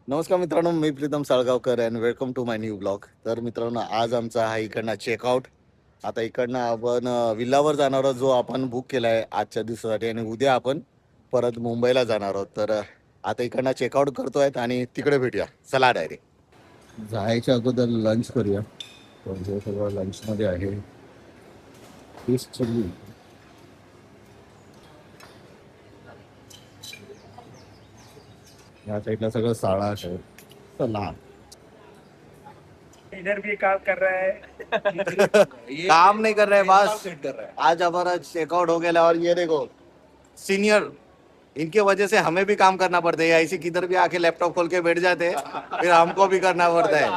नमस्कार मित्रांनो, मी Pritam Salgaonkar and welcome to my new blog. तर मित्रांनो, आज आमचा हा इकडनं चेकआउट. आता इकडनं आपण विल्लावर जाणार आहोत, जो आपण बुक केला आहे आजच्या दिवसासाठी, आणि उद्या आपण परत मुंबईला जाणार आहोत. तर आता इकडनं चेकआउट करतोय आणि तिकडे भेटूया. चला डायरेक्ट जायच्या अगोदर लंच करूया. म्हणजे सगळं लंचमध्ये आहे फिश चिल्ली. या साईडला सगळं साळा आहे. चला. इधर भी काम कर रहा है। काम नहीं कर रहे बस. आज हमारा चेकआउट हो गया और ये देखो सीनियर, इनके वजह से हमें भी काम करना पड़ता है. ऐसे किधर भी आके लैपटॉप खोल के बैठ जाते हैं, फिर हमको भी करना पड़ता है.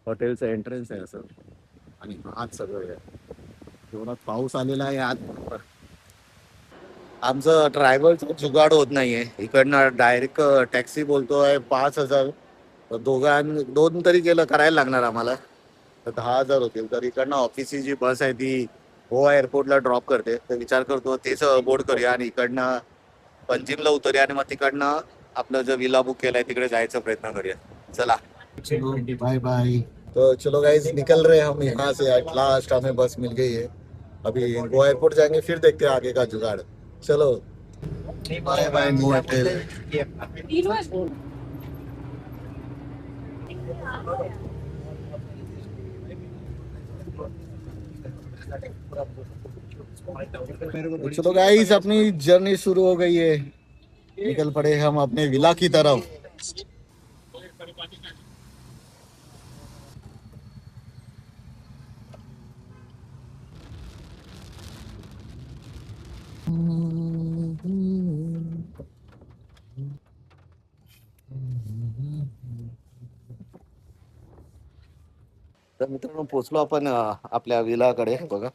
हॉटेलचं एंट्रन्स आहे असं, आणि आज सगळं आहे. जोरात पाऊस आलेला आहे आज. आमचं ट्रॅव्हलचं जुगाड होत नाहीये. इकडनं डायरेक्ट टॅक्सी बोलतोय 5,000. दोन तरी केलं करायला लागणार आम्हाला, तर 10,000 होतील. तर इकडनं ऑफिसची जी बस आहे ती गोवा एअरपोर्टला ड्रॉप करते. तर विचार करतो तेच बोर्ड करूया आणि इकडनं पंजिमला उतरूया आणि मग तिकडनं आपलं जो विला बुक केलाय तिकडे जायचा प्रयत्न करूया. चला, बाय बाय. तो चलो गाइस, निकल रहे हम यहाँ से. एट लास्ट हमें बस मिल गई है. अभी गोवा एयरपोर्ट जाएंगे, फिर देखते हैं आगे का जुगाड़. चलो बाय बाय नो होटल. चलो गाइस, अपनी जर्नी शुरू हो गई है. निकल पड़े हम अपने विला की तरफ. तर मित्रांनो, पोचलो आपण आपल्या विलाकडे. बघा,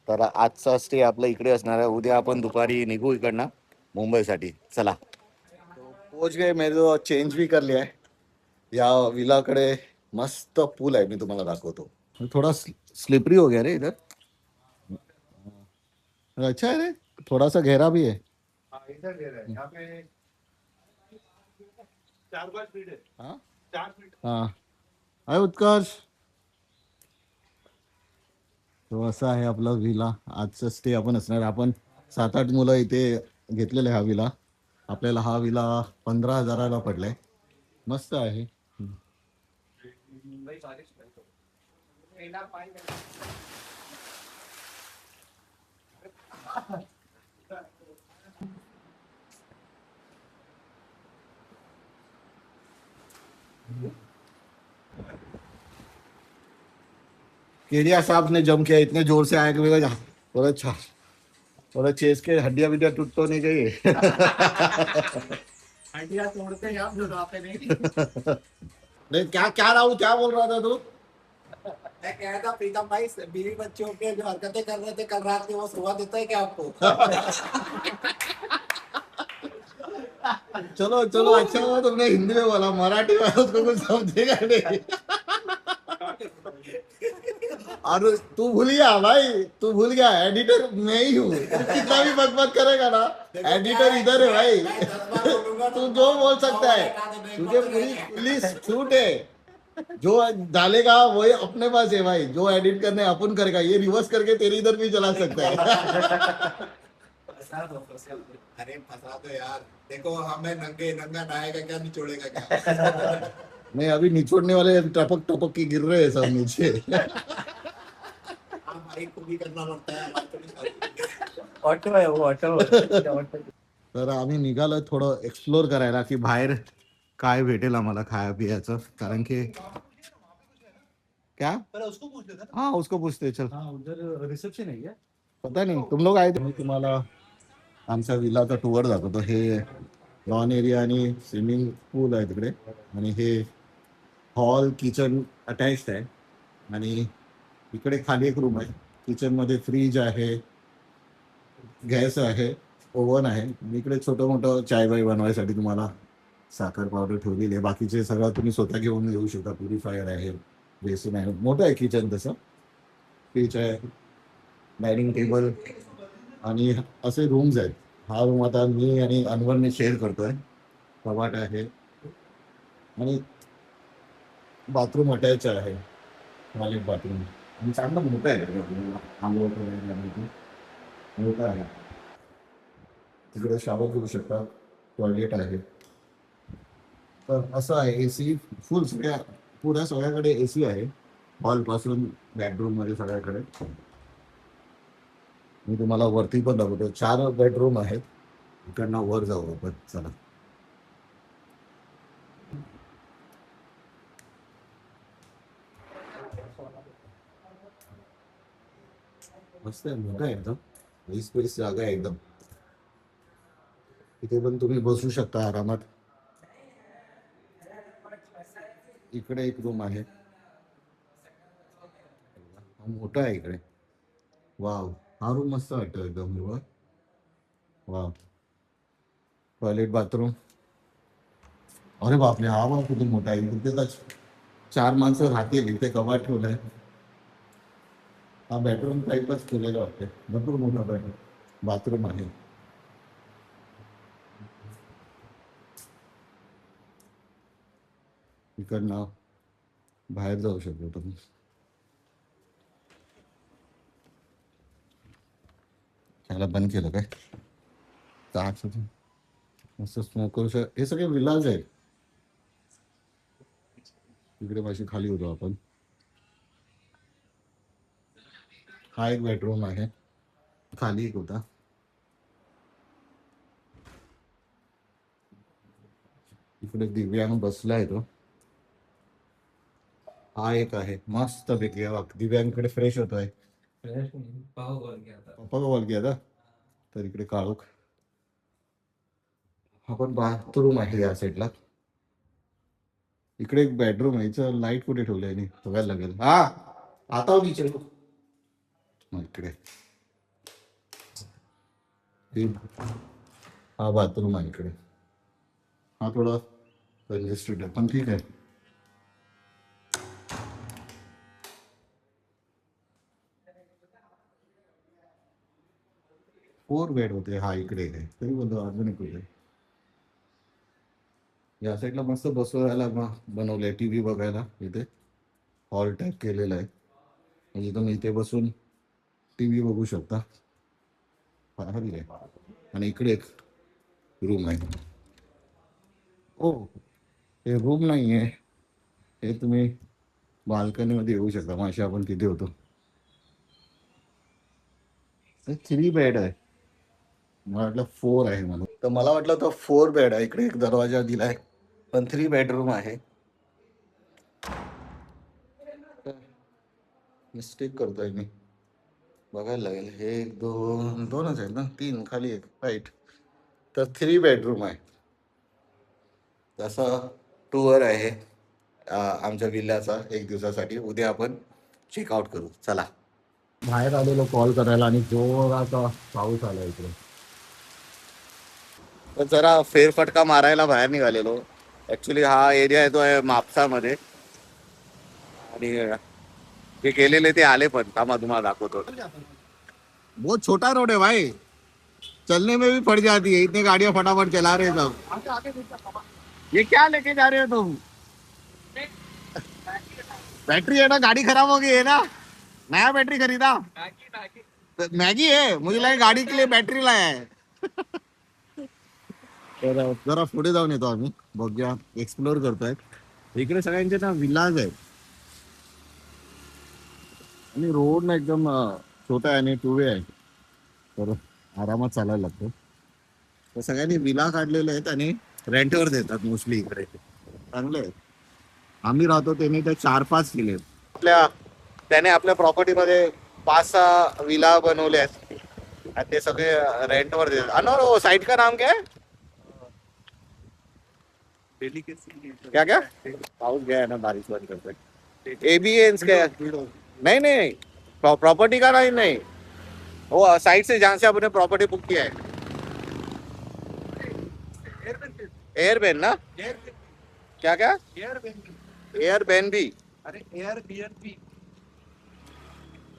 तर आजचा स्टे आपला इकडे असणार आहे. उद्या आपण दुपारी निघू इकडनं मुंबईसाठी. चला, पोच गए. मैं जो चेंज भी कर लिया है. या विलाकडे मस्त पूल आहे, मी तुम्हाला दाखवतो. थोड़ा स्लिपरी हो गया रे इधर. अच्छा है रे, थोड़ा सा गहरा भी है. इधर दे रहा है यहाँ पे 4-5 फीट है। हाँ 4 फीट। हाँ. आहे उत्कर्ष. तो असा आहे आपला विला. आजचा स्टे आपण असणार. आपण 7-8 मुलं इथे घेतलेले हा विला. आपल्याला हा विला 15,000ला पडलाय. मस्त आहे. केडिया साहब ने जम किया, इतने जोर से आया कि मेरा थोड़ा अच्छा, थोड़ा चेस के हड्डियां बिड्डियां टूट तो नहीं गई. हड्डियाँ तोड़ते हैं आप जो आप नहीं। नहीं, क्या क्या राहुल, क्या बोल रहा था तू? मैं कह रहा था प्रीतम भाई, बीवी बच्चों के जो हरकतें कर रहे थे कल रात की, वो सुबह देता है क्या आपको? चलो चलो, अच्छा हुआ तुमने हिंदी में बोला. मराठी में उसको कुछ समझेगा नहीं. अरे तू भूल गया भाई, तू भूल गया. एडिटर मैं ही हूँ. तू कितना भी बकबक करेगा ना, एडिटर इधर है भाई. तू जो बोल सकता है, तुझे पूरी पुलिस छूट है. जो डालेगा वही अपने पास है भाई. जो एडिट करने अपन करेगा, ये रिवर्स करके तेरे इधर भी चला सकता है. अरे फंसा दो यार, देखो हमें नंगा नहाएगा क्या, निचोड़ेगा क्या? नहीं, अभी निचोड़ने वाले टपक टपक की गिर रहे हैं सब नीचे. हाँ भाई, को भी करना पड़ता है. ऑटो है वो, ऑटो. तर आम्ही निघालो थोडं एक्सप्लोर करायला, की बाहेर काय भेटेल आम्हाला खाया पियाचं. कारण की क्या, उसको पूछ लेता. हाँ उसको पूछते चल. हाँ उधर रिसेप्शन है क्या? पता नाही, तुम लोग आहे. मी तुम्हाला आमच्या विलाचा टूर दाखवतो. हे लॉन एरिया आणि स्विमिंग पूल आहे तिकडे, आणि हे हॉल किचन अटॅच्ड आहे. आणि इकडे खाली एक रूम आहे. किचनमध्ये फ्रीज आहे, गॅस आहे, ओव्हन आहे. आणि इकडे छोटं मोठं चाय बाय बनवायसाठी तुम्हाला साखर पावडर ठेवलेली आहे. बाकीचे सगळं तुम्ही स्वतः घेऊन येऊ शकता. प्युरिफायर आहे, बेसिन आहे, मोठं आहे किचन तसं. फ्रीज आहे, डायनिंग टेबल, आणि असे रूम्स आहेत. हा रूम आता मी आणि अनवरने शेअर करतोय. कपाट आहे आणि बाथरूम अटॅच आहे. टॉयलेट बाथरूम आणि चांगलं मोठं आहे आंघोळ करण्यासाठी मोठं आहे. तिकडे शावर करू शकता. टॉयलेट आहे. तर असं आहे एसी फुल सगळ्या पुऱ्या सगळ्याकडे एसी आहे. हॉल पासून बेडरूम मध्ये सगळ्याकडे. मी तुम्हाला वरती पण दाखवतो. 4 बेडरूम आहेत. इकडनं वर जाऊ आपण चला. मस्त आहे मोठं आहे एकदम. स्पेस जागा आहे एकदम. इथे पण तुम्ही बसू शकता आरामात. इकडे एक रूम आहे. हा मोठा आहे इकडे. वाव हा रूम मस्त वाटतो एकदम. Wow toilet bathroom. अरे बापरे हा बघ किती मोठा आहे. इथे तर 4 माणसं राहतील. इथे कपाट ठेवलंय. हा बेडरूम टाईपच केलेलं वाटते. भरपूर मोठा बेडरूम बाथरूम आहे. इकडनं बाहेर जाऊ शकतो तुम्ही. त्याला बंद केलं काय काच होती. मस्त स्मोक करू हे सगळे विलाज आहेत. इकडे पाशी खाली होतो आपण. हा एक बेडरूम आहे. खाली एक होता. इकडे दिव्यांग बसलाय तो. हा एक आहे मस्त पैकी. दिव्यांकडे फ्रेश होतोय. पप्पा का कॉल किया था. तर इकडे काळोख. हा पण बाथरूम आहे या साईडला. इकडे एक बेडरूम आहे. याचं लाईट कुठे ठेवलंय नाही बघायला लागेल. हा आता हो नीचे. मग इकडे हा बाथरूम आहे इकडे. हा थोडा कंजेस्टेड आहे पण ठीक आहे. 4 बेड होते. हा इकडे आहे तरी बोलतो अजून एक होते. या साईडला मस्त बसवायला बनवलंय टीव्ही बघायला. इथे हॉल टाईप केलेला आहे. म्हणजे तुम्ही इथे बसून टीव्ही बघू शकता. भारी आहे. आणि इकडे एक रूम आहे. ओ हे रूम नाही आहे. हे तुम्ही बाल्कनीमध्ये येऊ शकता. माशी आपण तिथे होतो. 3 बेड आहे. मला वाटलं 4 आहे म्हणून. तर मला वाटलं तो 4 बेड आहे. इकडे एक दरवाजा दिलाय पण 3 बेडरूम आहे. मिस्टेक करतोय मी. बघायला लागेल. हे 2च आहेत ना. 3 खाली एक राईट. तर 3 बेडरूम आहे. तसा टूर आहे आमच्या विल्ल्याचा 1 दिवसासाठी. उद्या आपण चेकआउट करू. चला. बाहेर आलेलो कॉल करायला आणि जोराचा पाऊस आला इकडे. तर जरा फेरफटका मारायला बाहेर निघालेलो. ऍक्च्युली हा एरिया येतो आहे मापसामध्ये. आणि जे गेलेले ते आले पण. थांबा तुम्हाला दाखवतो. बहुत छोटा रोड है भाई. चलने में भी पड़ जाती है. इतने गाड़ियां फटाफट चला रहे सब. ये क्या लेके जा रहे हो तुम. बैटरी है ना. गाड़ी खराब हो गई है ना. नया बैटरी खरीदा. मैगी है. मुझे लगा गाड़ी के लिए बैटरी लाया है. तर जरा पुढे जाऊन येतो आम्ही. बघूया एक्सप्लोर करतोय. इकडे सगळ्यांचे ना विलाज आहेत. आणि रोड ना एकदम छोटा आहे आणि 2 वे आहे. तर आरामात चालायला लागतो. तर सगळ्यांनी विला काढलेले आहेत आणि रेंटवर देतात मोस्टली इकडे. चांगले आहेत. आम्ही राहतो त्यांनी ते 4-5 केले. त्याने आपल्या प्रॉपर्टीमध्ये 5-6 विला बनवले आहेत आणि ते सगळे रेंटवर देतात. अनोर वो साइट का नाम क्या है. क्या क्या पाऊस गया है ना. बारिश बंद करते. एबीएन्स क्या नहीं नहीं प्रॉपर्टी का नहीं नहीं. वो साइट से जहाँ से आपने प्रॉपर्टी बुक किया है. एयरबेन ना. क्या क्या एयरबेन भी. अरे एयरबीएनबी.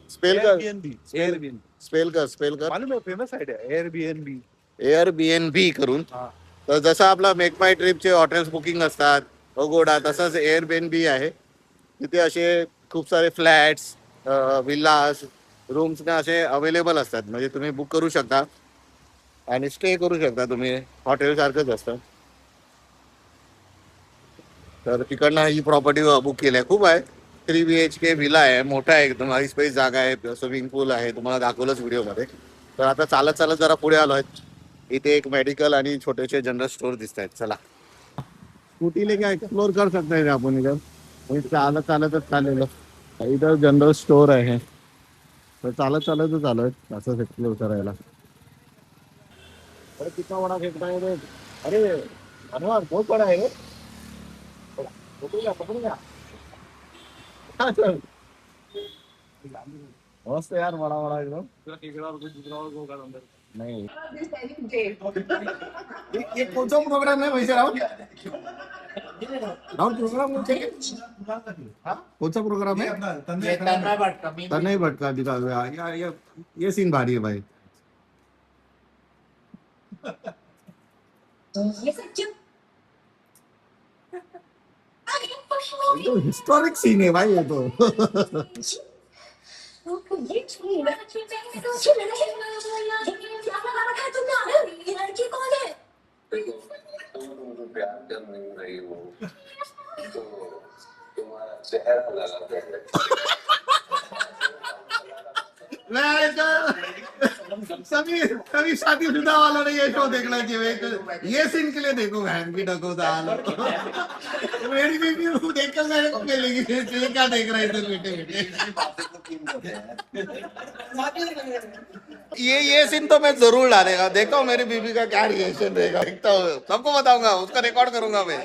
स्पेल कर. एयरबीएनबी. स्पेल कर. मालूम है फेमस साइट है एयरबीएनबी. Airbnb करून. तर जसं आपला मेक माय ट्रिपचे हॉटेल्स बुकिंग असतात अगोडा, तसंच Airbnb आहे. तिथे असे खूप सारे फ्लॅट्स, विल्लास, रूम्स ना असे अवेलेबल असतात. म्हणजे तुम्ही बुक करू शकता आणि स्टे करू शकता तुम्ही. हॉटेल सारखंच असतं. तर तिकडनं ही प्रॉपर्टी बुक केली आहे. खूप आहे. 3 BHK विला आहे, मोठा आहे एकदम, स्पेस जागा आहे, स्विमिंग पूल आहे, तुम्हाला दाखवलंच व्हिडिओमध्ये. तर आता चालत चालत जरा पुढे आलो आहे. इथे एक मेडिकल आणि छोटेसे जनरल स्टोर दिसत आहेत. चला, स्कूटी लेके एक्सप्लोर कर सकते हैं आपण इधर. मी चालत चालतच चाललेलो. इथं जनरल स्टोर आहे. तर चालत चालतच आलोय असंच एक्सप्लोर करायला. अरे कितना बड़ा फेंकता है रे. अरे अनवर बहुत बड़ा है रे. पकड़ूंगा पकड़ूंगा. हाँ, चल. मस्त यार, बड़ा बड़ा एकदम. नहीं, ये कौन सा प्रोग्राम है वैसे राहुल? राहुल प्रोग्राम कौन सा प्रोग्राम है? ये तन्मय भटका, मी तन्मय भटका दिखा यार. ये सीन भारी है भाई. हिस्टोरिक सीन है भाई ये तो. प्यार कर नहीं रही हो तो तुम्हारा चेहरा लगा सभी सभी शादीशुदा वालों ने ये शो देखना चाहिए. ये सीन के लिए देखो बहन की डको दाल. मेरी बीवी को देखकर मेरे को मिलेगी. क्या देख रहे थे बेटे बेटे. ये सीन तो मैं जरूर डालेगा. देखता हूँ मेरी बीवी का क्या रिएक्शन रहेगा. देखता हूँ, सबको बताऊंगा, उसका रिकॉर्ड करूंगा मैं.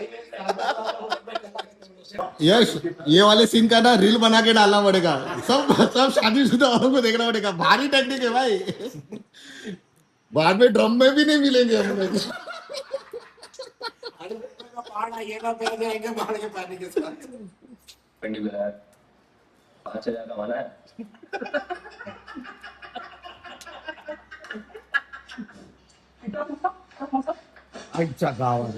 यश, ये वाले सीन का ना रील बना के डालना पड़ेगा. सब शादीशुदा वालों को देखना पड़ेगा. भारी टेक्निक है भाई. बाद में ड्रम में भी नहीं मिलेंगे हम लोग. बाढ़ आइएगा, फिर जाएंगे बाढ़ के पानी के साथ. 5,000 कमाना है. अच्छा गावात.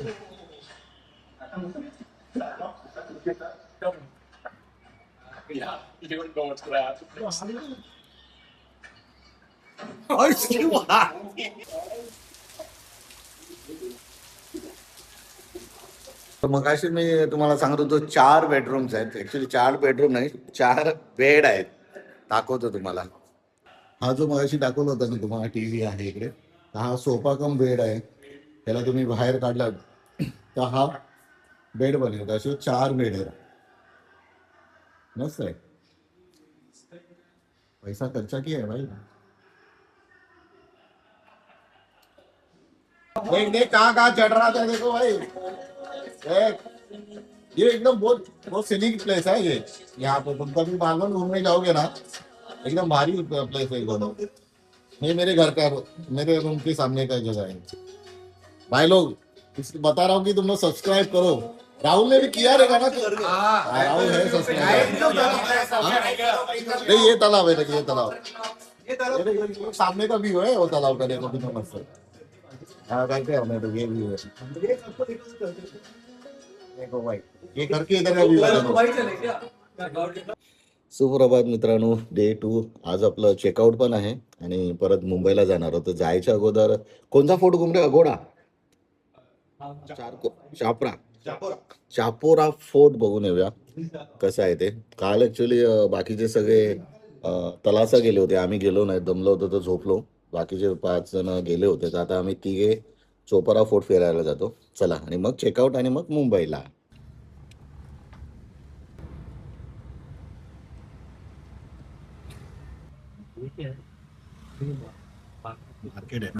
मगाशी मी तुम्हाला सांगत होतो 4 बेडरूम्स आहेत. ऍक्च्युली 4 बेडरूम नाही, 4 बेड आहेत. दाखवतो तुम्हाला. हा जो मगाशी दाखवला होता ना तुम्हाला, टीव्ही आहे इकडे. हा सोफा कम बेड आहे. त्याला तुम्ही बाहेर काढला तर हा बेड बनेल. असे 4 बेड आहेत. मस्त आहे. पैसा खर्चा किया है भाई. देख देख कहाँ चढ़ रहा था, देखो भाई. देख, ये एकदम बहुत बहुत सीनिक प्लेस है ये. यहाँ पे तुम कभी मालवण घूमने जाओगे ना, एकदम भारी प्लेस है एकदम. ये मेरे घर का, मेरे रूम के सामने का जगह है. भाई लोग, बता रहा हूँ कि तुम लोग सब्सक्राइब करो. राहुल ने भी किया रहेगा ना. राहुल है सब्सक्राइब. नहीं, ये तालाब है. देखिए ये तालाब. ये सामने का व्यू है वो तालाब का. देखो कितना मस्त है. हाँ करके हमने तो ये व्यू है. देखो भाई, ये घर के इधर का व्यू है. सुप्रभात मित्रांनो, डे 2. आज आपलं चेकआउट पण आहे आणि परत मुंबईला जाणार आहोत. जायच्या अगोदर कोणता फोर्ट घुमरे? अगोडा, चापोरा चापोरा फोर्ट बघून येऊया कसं आहे ते. काल ऍक्च्युली बाकीचे सगळे तलासा गेले होते. आम्ही गेलो नाही, दमलो होतो तर झोपलो. बाकीचे 5 जण गेले होते. तर आता आम्ही तिघे चोपरा फोर्ट फिरायला जातो. चला, आणि मग चेकआउट आणि मग मुंबईला. मार्केट आहे.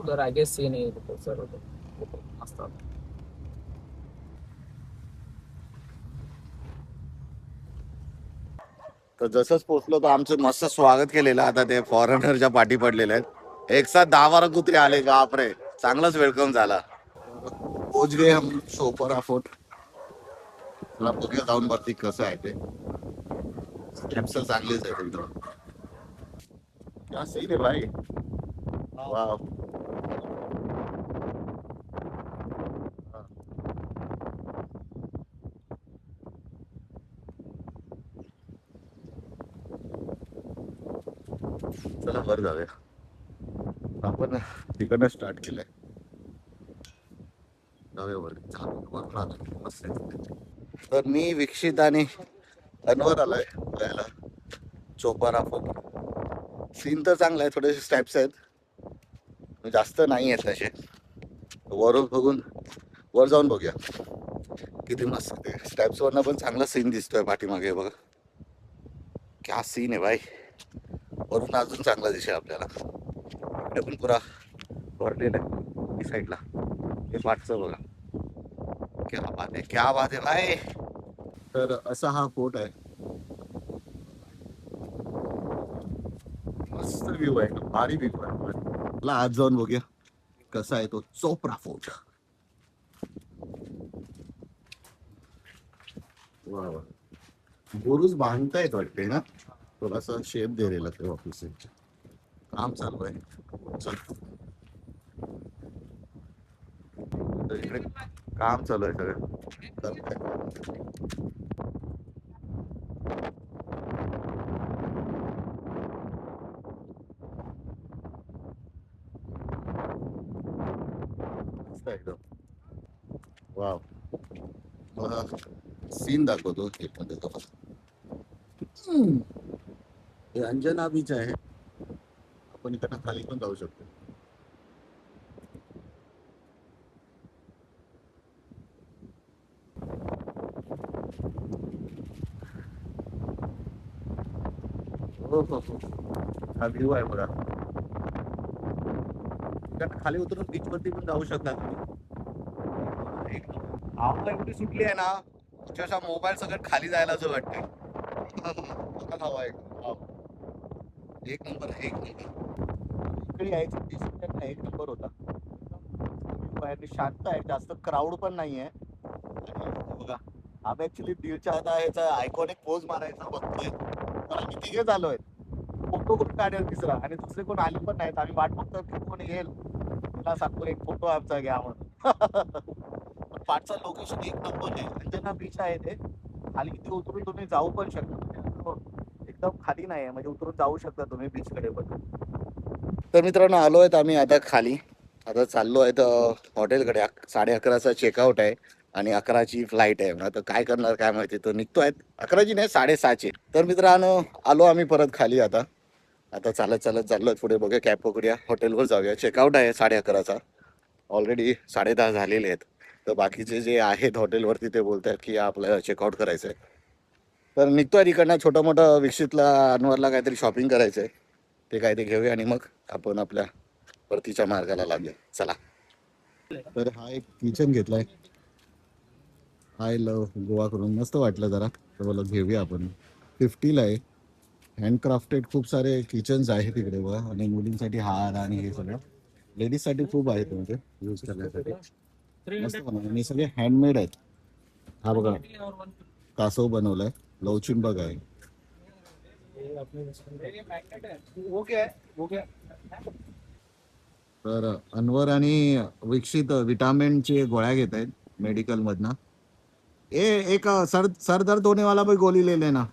उधर आगे सीन है सर, मस्त. तर जसंच पोहोचलो तर आमचं मस्त स्वागत केलेलं. आता ते फॉरेनरच्या पाठी पडलेले आहेत. एक साथ 10-12 कुत्रे आले. बापरे, चांगलाच वेलकम झाला. पोच गए हम चोपरा फोर्ट. तुला बघूया जाऊन वरती कसं आहे ते. स्टेप्स चांगलेच आहेत एकदम. क्या सही रे भाई. वाव. चला वर जाऊया. आपण तिकडनं स्टार्ट केलंय. जाऊया वर. वरून आलो मस्त आहे. तर मी विक्षित आणि अनवर आलोय बघायला चोपारा फोर्ट. सीन तर चांगला आहे, थोडेसे स्टेप्स आहेत, जास्त नाही आहेत तसे. वरून बघून वर जाऊन बघूया किती मस्त ते स्टेप्स वरनं पण चांगला सीन दिसतोय पाठीमागे बघा. क्या सीन आहे भाई. वरून अजून चांगला दिसेल आपल्याला. इकडे पण पुरा भरलेला आहे साईडला. हे पाठचं बघा. क्या बात आहे, क्या बात आहे भाई. तर असा हा फोर्ट आहे. मस्त व्ह्यू आहे, भारी व्ह्यू आहे. मला आज जाऊन बघूया कसा आहे तो चोपरा फोर्ट. वा वा. बुरुज बांधतायत वाटते ना, थोडासा शेप दिलेला ते ऑफिस. काम चालू आहे. चल. तर इकडे काम चालू आहे सगळं. मस्त आहे एकदम. वाव. मला सीन दाखवतो एखाद्या तफा. हे अंजना बीच आहे. आपण इकडनं खाली पण जाऊ शकतो. हो हो हो. हा व्ह्यू आहे बघा. इकडनं खाली उतरून बीच वरती पण जाऊ शकता तुम्ही. एक हवा एवढी सुटली आहे ना, अक्षरशः मोबाईल सगळं खाली जायला असं वाटतंय. हवा आहे. वाव. एक नंबर आहे, एक नंबर. इकडे यायचं डिसिजन एक नंबर होता. आणि शांत आहे, जास्त क्राऊड पण नाही आहे. आणि बघा आम्ही ऍक्च्युली दीडच्या आता ह्याचा आयकॉनिक पोज मारायचा बघतोय, तर आम्ही तिघे झालोय. फोटो कोण काढेल तिसरा, आणि दुसरे कोण आले पण नाहीत. आम्ही वाट बघतोय की कोण येईल, तुला सांगतो एक फोटो आमचा घ्या म्हणून. पाठचा लोकेशन एक नंबर आहे. अंजना बीच आहे ते. खाली इथे उतरून तुम्ही जाऊ पण शकता. एकदम खाली नाही आहे, म्हणजे उतरून जाऊ शकता तुम्ही बीच कडे पण. तर मित्रांनो आलोय आम्ही आता खाली. आता चाललो आहे तर हॉटेलकडे. 11:30चा चेकआउट आहे आणि 11ची फ्लाईट आहे. आता काय करणार काय माहिती. तर निघतोय 11ची नाही 6:30ची. तर मित्रांनो आलो आम्ही परत खाली. आता आता चालत चालत चाललोय पुढे. बघूया कॅब पकडूया, हॉटेलवर जाऊया. चेकआउट आहे 11:30चा. ऑलरेडी 10:30 झालेले आहेत. तर बाकीचे जे आहेत हॉटेलवरती ते बोलत आहेत की आपल्याला चेकआउट करायचं आहे. तर निघतोय तिकडनं. छोटं मोठं विक्षितला अनवरला काहीतरी शॉपिंग करायचं आहे, ते काय ते घेऊया आणि मग आपण आपल्या परतीच्या मार्गाला लागूया. चला. तर हा एक किचन घेतलाय, आय लव्ह गोवा करून. मस्त वाटलं जरा, तर बोला घेऊया आपण. 50ला आहे. हँडक्राफ्टेड खूप सारे किचन्स आहेत तिकडे बघा. आणि मुलींसाठी हार आणि हे सगळं लेडीजसाठी खूप आहेत म्हणजे यूज करण्यासाठी. मस्त बनवलं आणि सगळे हँडमेड आहेत. हा बघा कासव बनवलाय, लवचिंबग आहे. तर अनवर आणि विक्षित विटामिनचे गोळ्या घेत आहेत मेडिकल मधनं. एक सर दर्द होने वाला भी गोली ले लेना.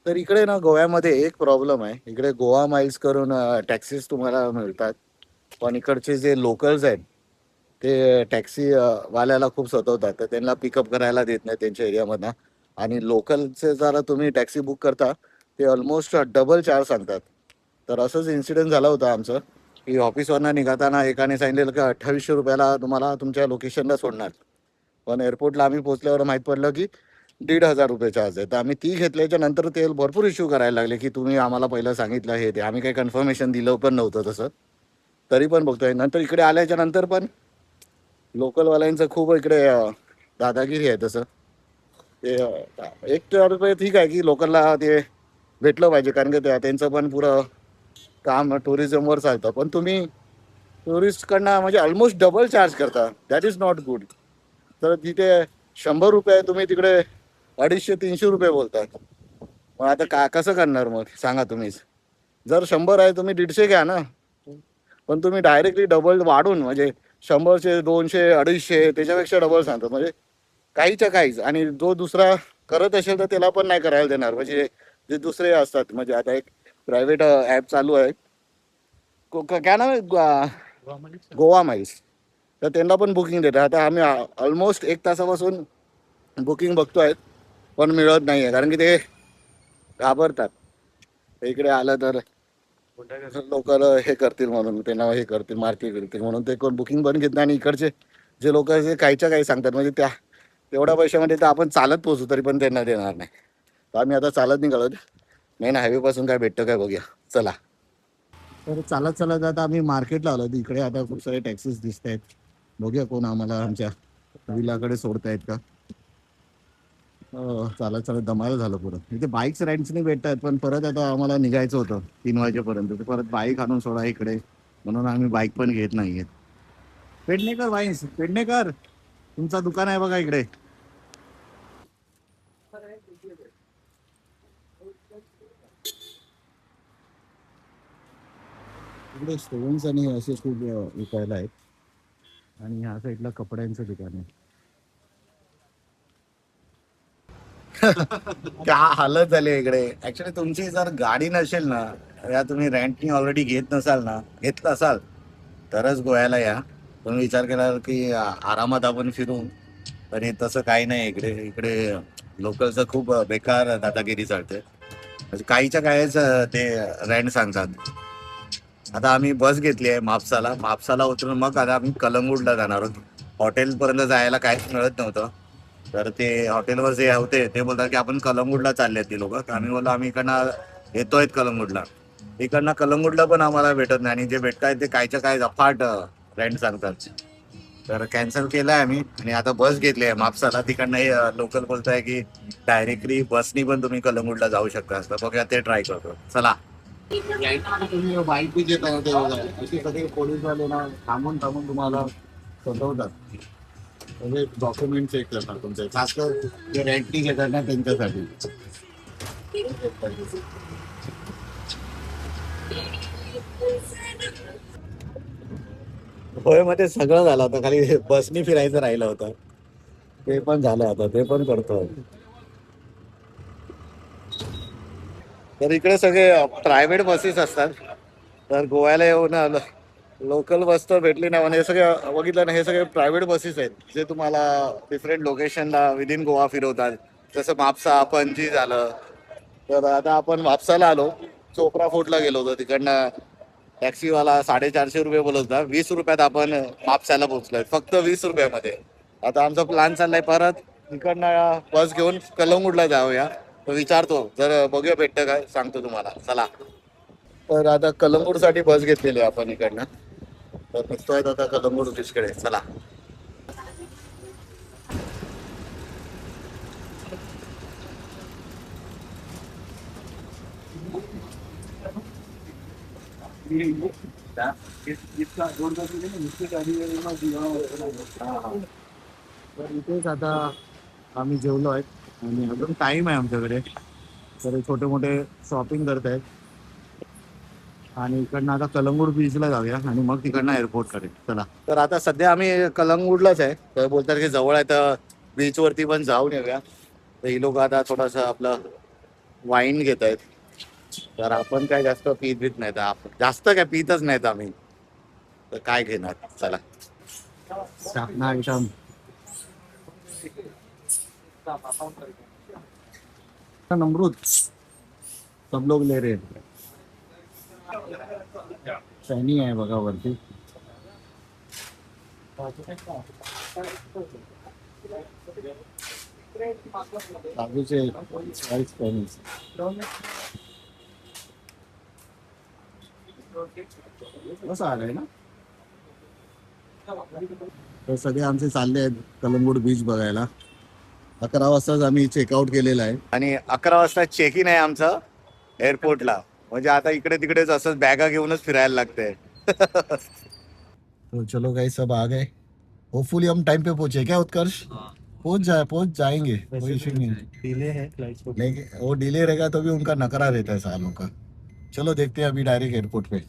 तर इकडे ना गोव्यामध्ये एक प्रॉब्लेम आहे. इकडे गोवा माइल्स करून टॅक्सीज तुम्हाला मिळतात, पण इकडचे जे लोकल्स आहेत ते टॅक्सी वाल्याला खूप सतवतात. तर त्यांना पिकअप करायला देत नाही त्यांच्या एरियामधनं. आणि लोकलचे जरा तुम्ही टॅक्सी बुक करता ते ऑलमोस्ट डबल चार्ज सांगतात. तर असंच इन्सिडेंट झालं होतं आमचं, की ऑफिसवरनं निघताना एकाने सांगितलेलं की 2800 रुपयाला तुम्हाला तुमच्या लोकेशनला सोडणार. पण एअरपोर्टला आम्ही पोहोचल्यावर माहीत पडलं की 1,500 रुपये चार्ज आहे. तर आम्ही ती घेतल्याच्या नंतर ते भरपूर इश्यू करायला लागले की तुम्ही आम्हाला पहिलं सांगितलं हे ते. आम्ही काही कन्फर्मेशन दिलं पण नव्हतं तसं. तरी पण बघतोय नंतर इकडे आल्याच्या नंतर पण लोकलवाल्यांचं खूप इकडे दादागिरी आहे तसं. ते 1 रुपये ठीक आहे की लोकलला ते भेटलं पाहिजे, कारण की त्यांचं पण पुरं काम टुरिझमवर चालतं. पण तुम्ही टुरिस्टकडनं म्हणजे ऑलमोस्ट डबल चार्ज करता. That is not good. तर तिथे 100 रुपये आहे, तुम्ही तिकडे 250-300 रुपये बोलतात. मग आता कसं करणार मग सांगा तुम्हीच. जर 100 आहे तुम्ही 150 घ्या ना, पण तुम्ही डायरेक्टली डबल वाढून म्हणजे 100चे 200 250 त्याच्यापेक्षा डबल सांगतात म्हणजे काहीच्या काहीच. आणि जो दुसरा करत असेल तर त्याला पण नाही करायला देणार. म्हणजे जे दुसरे असतात म्हणजे आता एक प्रायव्हेट ॲप चालू आहे, काय नाव आहे गोवा माईल्स, तर त्यांना पण बुकिंग देतात. आता आम्ही ऑलमोस्ट 1 तासापासून बुकिंग बघतोय पण मिळत नाही आहे, कारण की ते घाबरतात इकडे आलं तर लोक हे करतील म्हणून, त्यांना हे करतील मार्केट करतील म्हणून ते कोण बुकिंग पण घेत नाही. आणि इकडचे जे लोक जे काहीच्या काही सांगतात म्हणजे त्या तेवढ्या पैशामध्ये तर आपण चालत पोहोचू तरी पण त्यांना देणार नाही. तर आम्ही आता चालत निघालो, मेन हायवे पासून काय भेटतं काय बघूया चला. तर चालत चालत आता आम्ही मार्केटला आलो. इकडे आता खूप सारे टॅक्सीज दिसत आहेत, बघूया कोण आम्हाला आमच्या विलाकडे सोडतायत का. चालत चालत दमायला झालं पुरं. इथे बाईक्स रेंट्सने भेटतात पण परत आता आम्हाला निघायचं होतं 3 वाजेपर्यंत, तर परत बाईक आणून सोडा इकडे म्हणून आम्ही बाईक पण घेत नाहीये. पेडणेकर वाईन्स, पेडणेकर तुमचं दुकान आहे बघा इकडे. इकडे स्टोन्स आणि असे खूप विकायला आहेत. आणि ह्या साईडला कपड्यांचं दुकान आहे. क्या हालत झाली इकडे. ऍक्च्युली तुमची जर गाडी नसेल ना, या तुम्ही रेंटनी ऑलरेडी घेत नसाल ना, घेतलं असाल तरच गोव्याला या. तुम्ही विचार केला की आरामात आपण फिरू, पण हे तसं काही नाही इकडे. इकडे लोकलचं खूप बेकार दादागिरी चालते. म्हणजे काहीच्या काहीच ते रेंट सांगतात. आता आम्ही बस घेतली आहे म्हापसाला उतरून मग आता आम्ही कलंगूटला जाणार आहोत. हॉटेलपर्यंत जायला काहीच मिळत नव्हतं, तर ते हॉटेलवर जे होते ते बोलतात की आपण कलंगूटला चालले ती लोक. आम्ही बोललो आम्ही इकडनं येतोय कलंगूटला. इकडनं कलंगूटला पण आम्हाला भेटत नाही आणि जे भेटताय ते कायच्या काय अफाट रेंट सांगतात. तर कॅन्सल केलंय आम्ही आणि आता बस घेतली आहे म्हापसाला. तिकडनं लोकल बोलताय की डायरेक्टली बसनी पण तुम्ही कलंगूटला जाऊ शकता. असं बघा ते ट्राय करतो चला. तुम्ही बाईक बी घेत आहे असे सगळे पोलीसवाले ना थांबून थांबून तुम्हाला सजवतात. म्हणजे डॉक्युमेंट चेक करतात तुमचे, खास कर जे रेंटनी घेतात ना त्यांच्यासाठी. होय मध्ये सगळं झालं होतं, खाली बसनी फिरायचं राहिलं होतं. ते पण झालं, आता ते पण करतो. तर इकडे सगळे प्रायव्हेट बसेस असतात. तर गोव्याला येऊन लोकल बस तर भेटली नाही. म्हणजे हे सगळे बघितलं ना, हे सगळे प्रायव्हेट बसेस आहेत जे तुम्हाला डिफरंट लोकेशनला विदिन गोवा फिरवतात. जसं म्हापसा पणजी झालं. तर आता आपण म्हापसाला आलो, चोपरा फोर्टला गेलो होतो. तिकडनं टॅक्सीवाला 450 रुपये बोलत होता. 20 रुपयात आपण म्हापसाला पोहोचलोय, फक्त 20 रुपयामध्ये. आता आमचा प्लॅन चाललाय परत तिकडनं बस घेऊन कलंगूटला जाऊया. तर विचारतो जर बघूया भेटतं काय, सांगतो तुम्हाला चला. तर आता कलंगूटसाठी बस घेतलेली आहे आपण इकडनं. तर निघतोय आता कलंगूट बीचकडे चला. तर इथेच आता आम्ही जेवलो आहे आणि अजून टाइम आहे आमच्याकडे. तर छोटे मोठे शॉपिंग करत आहेत आणि इकडनं आता कलंगूट बीचला जाऊया आणि मग तिकडनं एअरपोर्टकडे चला. तर आता सध्या आम्ही कलंगूटलाच आहे. तर बोलतात की जवळ आहे तर बीचवरती पण जाऊन येऊया. तर ही लोक आता थोडंसं आपलं वाईन घेत आहेत. तर आपण काय जास्त पीत नाहीत, आपण जास्त काय पितच नाहीत आम्ही. तर काय घेणार चला. शापना आयटम अमृत सब लोग ले रहे हैं. सैनी आहे बघा वरती. काजूचे स्पाइस पॅनीस. कसं आलंय ना. तर सगळे आमचे चालले आहेत कलंगूट बीच बघायला. 11 वाजताच आम्ही चेकआउट केलेलं आहे आणि 11 वाजता चेक इन आहे आमचं एअरपोर्टला. म्हणजे आता इकडे तिकडेच असंच बॅगा घेऊनच फिरायला लागतंय. तो चलो गाइस सब आ गए. होपफुली हम टाइम पे पहुंचे क्या उत्कर्ष? पहुंच जाएंगे, कोई इशू नहीं है। डिले है फ्लाइट को। नहीं, वो डिले रहेगा तो भी उनका नखरा रहता है सालों का। चलो देखते हैं अभी direct airport pay.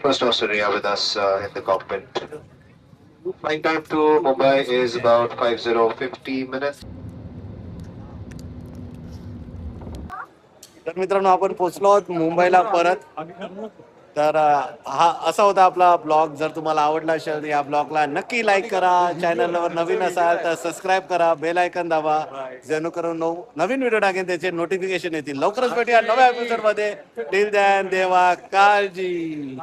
First Australia with us in the cockpit. Flying time to Mumbai is about 50 minutes. तर मित्रांनो आपण पोहोचलो आहोत मुंबईला परत. तर हा असा होता आपला ब्लॉग. जर तुम्हाला आवडला असेल तर या ब्लॉगला नक्की लाईक करा. चॅनलवर नवीन असाल तर सबस्क्राईब करा, बेल आयकन दाबा, जेणेकरून नवीन व्हिडिओ टाकेन त्याचे नोटिफिकेशन येतील. लवकरच भेटूया नव्या एपिसोड मध्ये. टिल दॅन देवा काळजी.